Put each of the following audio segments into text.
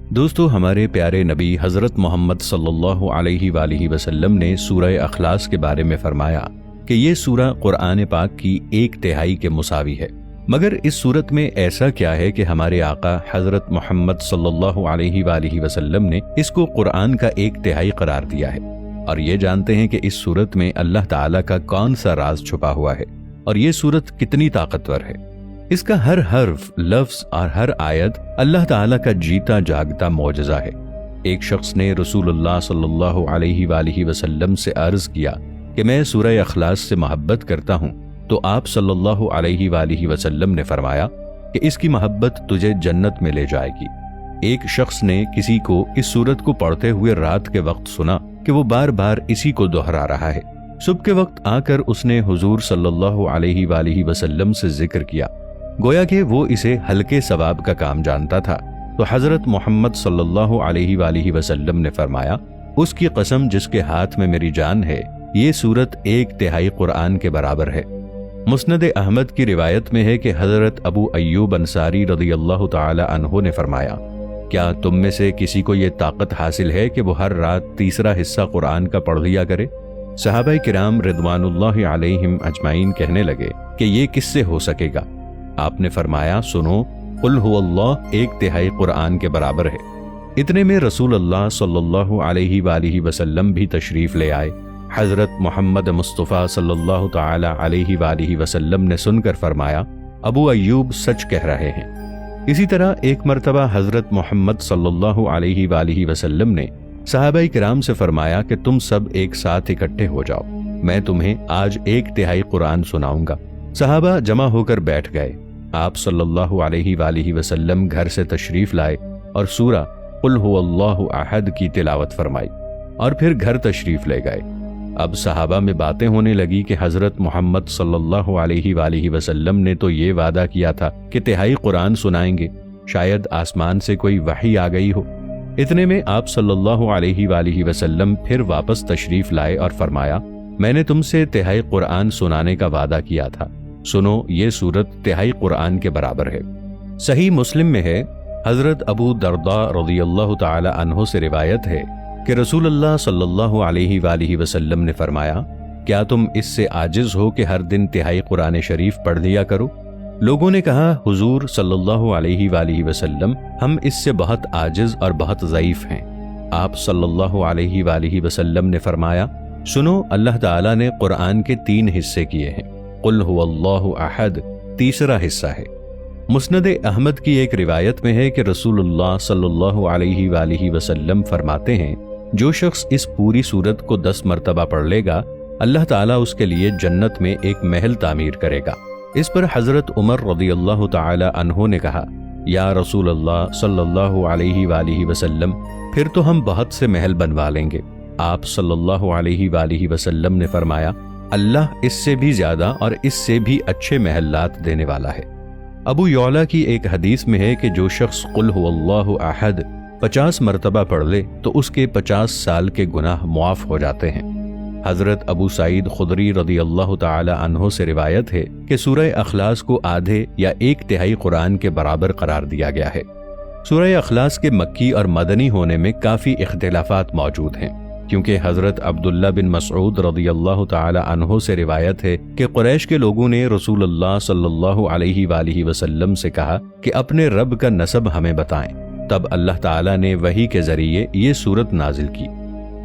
دوستو، ہمارے پیارے نبی حضرت محمد صلی اللہ علیہ وآلہ وسلم نے سورہ اخلاص کے بارے میں فرمایا کہ یہ سورہ قرآن پاک کی 1/3 کے مساوی ہے۔ مگر اس صورت میں ایسا کیا ہے کہ ہمارے آقا حضرت محمد صلی اللہ علیہ وآلہ وسلم نے اس کو قرآن کا 1/3 قرار دیا ہے؟ اور یہ جانتے ہیں کہ اس صورت میں اللہ تعالیٰ کا کون سا راز چھپا ہوا ہے اور یہ صورت کتنی طاقتور ہے۔ اس کا ہر حرف، لفظ اور ہر آیت اللہ تعالیٰ کا جیتا جاگتا معجزہ ہے۔ ایک شخص نے رسول اللہ صلی اللہ علیہ وآلہ وسلم سے عرض کیا کہ میں سورہ اخلاص سے محبت کرتا ہوں، تو آپ صلی اللہ علیہ وآلہ وسلم نے فرمایا کہ اس کی محبت تجھے جنت میں لے جائے گی۔ ایک شخص نے کسی کو اس سورت کو پڑھتے ہوئے رات کے وقت سنا کہ وہ بار بار اسی کو دہرا رہا ہے۔ صبح کے وقت آ کر اس نے حضور صلی اللہ علیہ وآلہ وسلم سے ذکر کیا، گویا کہ وہ اسے ہلکے ثواب کا کام جانتا تھا۔ تو حضرت محمد صلی اللہ علیہ وآلہ وسلم نے فرمایا، اس کی قسم جس کے ہاتھ میں میری جان ہے، یہ سورت 1/3 قرآن کے برابر ہے۔ مسند احمد کی روایت میں ہے کہ حضرت ابو ایوب انصاری رضی اللہ تعالی عنہ نے فرمایا، کیا تم میں سے کسی کو یہ طاقت حاصل ہے کہ وہ ہر رات تیسرا حصہ قرآن کا پڑھ لیا کرے؟ صحابہ کرام رضوان اللہ علیہم اجمعین کہنے لگے کہ یہ کس سے ہو سکے گا؟ آپ نے فرمایا، سنو، قل هو اللہ 1/3 قرآن کے برابر ہے۔ اتنے میں رسول اللہ صلی اللہ علیہ وآلہ وسلم بھی تشریف لے آئے۔ حضرت محمد مصطفیٰ صلی اللہ تعالی علیہ وآلہ وسلم نے سن کر فرمایا، ابو ایوب سچ کہہ رہے ہیں۔ اسی طرح ایک مرتبہ حضرت محمد صلی اللہ علیہ وآلہ وسلم نے صحابہ کرام سے فرمایا کہ تم سب ایک ساتھ اکٹھے ہو جاؤ، میں تمہیں آج 1/3 قرآن سناؤں گا۔ صحابہ جمع ہو کر بیٹھ گئے۔ آپ صلی اللہ علیہ وآلہ وسلم گھر سے تشریف لائے اور سورہ قل هو اللہ احد کی تلاوت فرمائی اور پھر گھر تشریف لے گئے۔ اب صحابہ میں باتیں ہونے لگی کہ حضرت محمد صلی اللہ علیہ وآلہ وسلم نے تو یہ وعدہ کیا تھا کہ 1/3 قرآن سنائیں گے، شاید آسمان سے کوئی وحی آ گئی ہو۔ اتنے میں آپ صلی اللہ علیہ وآلہ وسلم پھر واپس تشریف لائے اور فرمایا، میں نے تم سے 1/3 قرآن سنانے کا وعدہ کیا تھا، سنو، یہ سورت 1/3 قرآن کے برابر ہے۔ صحیح مسلم میں ہے، حضرت ابو درداء رضی اللہ تعالی عنہ سے روایت ہے کہ رسول اللہ صلی اللہ علیہ وآلہ وسلم نے فرمایا، کیا تم اس سے عاجز ہو کہ ہر دن 1/3 قرآن شریف پڑھ لیا کرو؟ لوگوں نے کہا، حضور صلی اللہ علیہ وآلہ وسلم، ہم اس سے بہت عاجز اور بہت ضعیف ہیں۔ آپ صلی اللہ علیہ وآلہ وسلم نے فرمایا، سنو، اللہ تعالیٰ نے قرآن کے 3 حصے کیے ہیں، قل هو اللہ احد تیسرا حصہ ہے۔ مسند احمد کی ایک روایت میں ہے کہ رسول اللہ صلی اللہ علیہ وآلہ وسلم فرماتے ہیں، جو شخص اس پوری سورت کو 10 مرتبہ پڑھ لے گا، اللہ تعالیٰ اس کے لیے جنت میں ایک محل تعمیر کرے گا۔ اس پر حضرت عمر رضی اللہ تعالی عنہ نے کہا، یا رسول اللہ صلی اللہ علیہ وآلہ وسلم، پھر تو ہم بہت سے محل بنوا لیں گے۔ آپ صلی اللہ علیہ وآلہ وسلم نے فرمایا، اللہ اس سے بھی زیادہ اور اس سے بھی اچھے محلات دینے والا ہے۔ ابو یعلا کی ایک حدیث میں ہے کہ جو شخص قل هو اللہ احد 50 مرتبہ پڑھ لے تو اس کے 50 سال کے گناہ معاف ہو جاتے ہیں۔ حضرت ابو سعید خدری رضی اللہ تعالی عنہ سے روایت ہے کہ سورہ اخلاص کو آدھے یا 1/3 قرآن کے برابر قرار دیا گیا ہے۔ سورہ اخلاص کے مکی اور مدنی ہونے میں کافی اختلافات موجود ہیں، کیونکہ حضرت عبداللہ بن مسعود رضی اللہ تعالی عنہ سے روایت ہے کہ قریش کے لوگوں نے رسول اللہ صلی اللہ علیہ وآلہ وسلم سے کہا کہ اپنے رب کا نسب ہمیں بتائیں، تب اللہ تعالی نے وحی کے ذریعے یہ سورت نازل کی۔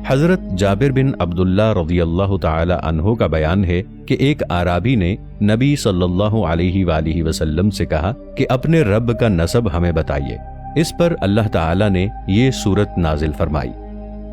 حضرت جابر بن عبداللہ رضی اللہ تعالی عنہ کا بیان ہے کہ ایک اعرابی نے نبی صلی اللہ علیہ وآلہ وسلم سے کہا کہ اپنے رب کا نسب ہمیں بتائیے۔ اس پر اللہ تعالی نے یہ سورت نازل فرمائی۔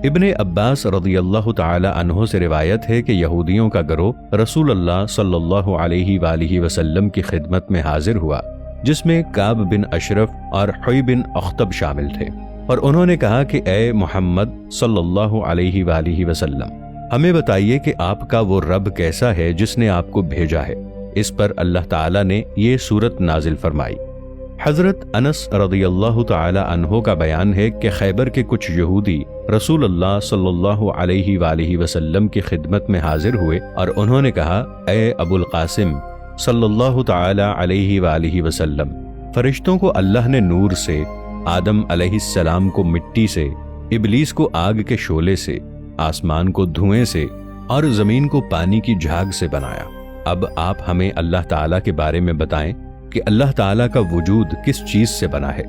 ابن عباس رضی اللہ تعالی عنہ سے روایت ہے کہ یہودیوں کا گروہ رسول اللہ صلی اللہ علیہ وآلہ وسلم کی خدمت میں حاضر ہوا، جس میں کعب بن اشرف اور حوی بن اخطب شامل تھے، اور انہوں نے کہا کہ اے محمد صلی اللہ علیہ وآلہ وسلم، ہمیں بتائیے کہ آپ کا وہ رب کیسا ہے جس نے آپ کو بھیجا ہے۔ اس پر اللہ تعالی نے یہ سورت نازل فرمائی۔ حضرت انس رضی اللہ تعالی عنہ کا بیان ہے کہ خیبر کے کچھ یہودی رسول اللہ صلی اللہ علیہ وآلہ وسلم کی خدمت میں حاضر ہوئے اور انہوں نے کہا، اے ابو القاسم صلی اللہ تعالی علیہ وآلہ وسلم، فرشتوں کو اللہ نے نور سے آدم علیہ السلام کو مٹی سے، ابلیس کو آگ کے شعلے سے، آسمان کو دھوئیں سے اور زمین کو پانی کی جھاگ سے بنایا۔ اب آپ ہمیں اللہ تعالیٰ کے بارے میں بتائیں کہ اللہ تعالیٰ کا وجود کس چیز سے بنا ہے۔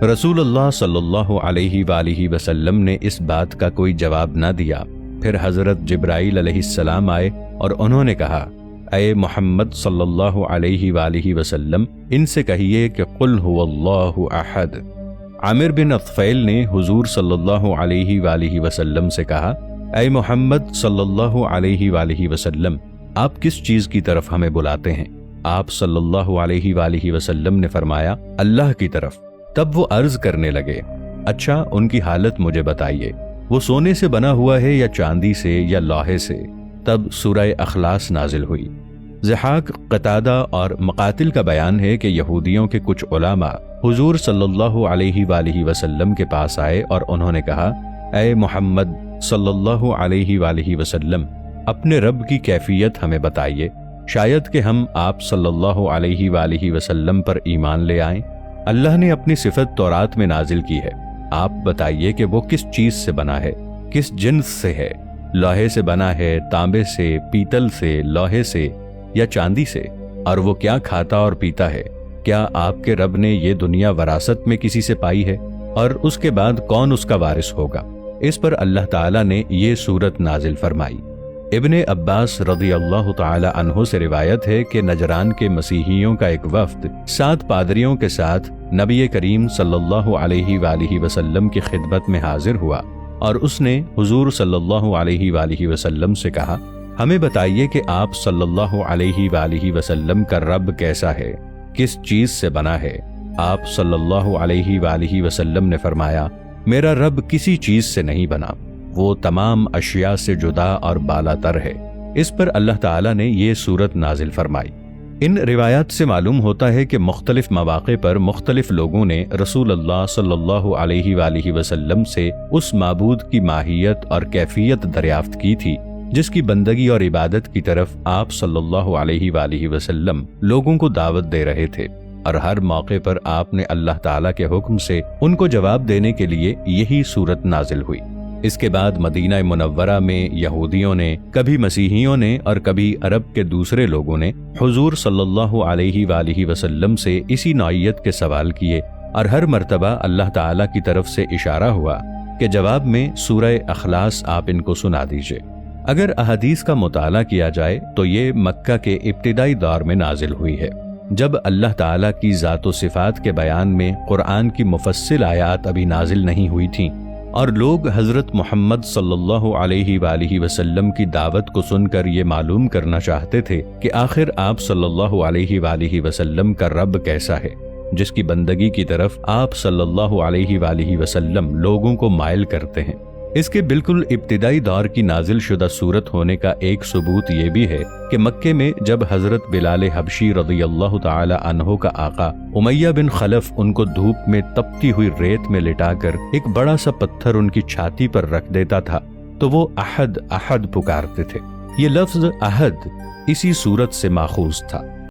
رسول اللہ صلی اللہ علیہ وآلہ وسلم نے اس بات کا کوئی جواب نہ دیا۔ پھر حضرت جبرائیل علیہ السلام آئے اور انہوں نے کہا، اے محمد صلی اللہ علیہ وآلہ وسلم، ان سے کہیے کہ قل هو اللہ احد۔ عامر بن اطفیل نے حضور صلی اللہ علیہ وآلہ وسلم سے کہا، اے محمد صلی اللہ علیہ وآلہ وسلم، آپ کس چیز کی طرف ہمیں بلاتے ہیں؟ آپ صلی اللہ علیہ وآلہ وسلم نے فرمایا، اللہ کی طرف۔ تب وہ عرض کرنے لگے، اچھا ان کی حالت مجھے بتائیے، وہ سونے سے بنا ہوا ہے یا چاندی سے یا لوہے سے؟ تب سورہ اخلاص نازل ہوئی۔ ضحاک، قتادہ اور مقاتل کا بیان ہے کہ یہودیوں کے کچھ علماء حضور صلی اللہ علیہ وآلہ وسلم کے پاس آئے اور انہوں نے کہا، اے محمد صلی اللہ علیہ وآلہ وسلم، اپنے رب کی کیفیت ہمیں بتائیے، شاید کہ ہم آپ صلی اللہ علیہ وآلہ وسلم پر ایمان لے آئیں۔ اللہ نے اپنی صفت تورات میں نازل کی ہے، آپ بتائیے کہ وہ کس چیز سے بنا ہے، کس جنس سے ہے؟ لوہے سے بنا ہے، تانبے سے، پیتل سے، لوہے سے یا چاندی سے؟ اور وہ کیا کھاتا اور پیتا ہے؟ کیا آپ کے رب نے یہ دنیا وراثت میں کسی سے پائی ہے؟ اور اس کے بعد کون اس کا وارث ہوگا؟ اس پر اللہ تعالیٰ نے یہ سورت نازل فرمائی۔ ابن عباس رضی اللہ تعالی عنہ سے روایت ہے کہ نجران کے مسیحیوں کا ایک وفد 7 پادریوں کے ساتھ نبی کریم صلی اللہ علیہ وآلہ وسلم کی خدمت میں حاضر ہوا اور اس نے حضور صلی اللہ علیہ وآلہ وسلم سے کہا، ہمیں بتائیے کہ آپ صلی اللہ علیہ وآلہ وسلم کا رب کیسا ہے، کس چیز سے بنا ہے؟ آپ صلی اللہ علیہ وآلہ وسلم نے فرمایا، میرا رب کسی چیز سے نہیں بنا، وہ تمام اشیاء سے جدا اور بالا تر ہے۔ اس پر اللہ تعالیٰ نے یہ سورت نازل فرمائی۔ ان روایات سے معلوم ہوتا ہے کہ مختلف مواقع پر مختلف لوگوں نے رسول اللہ صلی اللہ علیہ وآلہ وسلم سے اس معبود کی ماہیت اور کیفیت دریافت کی تھی جس کی بندگی اور عبادت کی طرف آپ صلی اللہ علیہ وآلہ وسلم لوگوں کو دعوت دے رہے تھے، اور ہر موقع پر آپ نے اللہ تعالیٰ کے حکم سے ان کو جواب دینے کے لیے یہی سورت نازل ہوئی۔ اس کے بعد مدینہ منورہ میں یہودیوں نے، کبھی مسیحیوں نے اور کبھی عرب کے دوسرے لوگوں نے حضور صلی اللہ علیہ وآلہ وسلم سے اسی نوعیت کے سوال کیے، اور ہر مرتبہ اللہ تعالیٰ کی طرف سے اشارہ ہوا کہ جواب میں سورہ اخلاص آپ ان کو سنا دیجئے۔ اگر احادیث کا مطالعہ کیا جائے تو یہ مکہ کے ابتدائی دور میں نازل ہوئی ہے، جب اللہ تعالیٰ کی ذات و صفات کے بیان میں قرآن کی مفصل آیات ابھی نازل نہیں ہوئی تھیں، اور لوگ حضرت محمد صلی اللہ علیہ وآلہ وسلم کی دعوت کو سن کر یہ معلوم کرنا چاہتے تھے کہ آخر آپ صلی اللہ علیہ وآلہ وسلم کا رب کیسا ہے، جس کی بندگی کی طرف آپ صلی اللہ علیہ وآلہ وسلم لوگوں کو مائل کرتے ہیں۔ اس کے بالکل ابتدائی دور کی نازل شدہ سورت ہونے کا ایک ثبوت یہ بھی ہے کہ مکے میں جب حضرت بلال حبشی رضی اللہ تعالی عنہ کا آقا امیہ بن خلف ان کو دھوپ میں تپتی ہوئی ریت میں لٹا کر ایک بڑا سا پتھر ان کی چھاتی پر رکھ دیتا تھا تو وہ احد احد پکارتے تھے۔ یہ لفظ احد اسی سورت سے ماخوذ تھا۔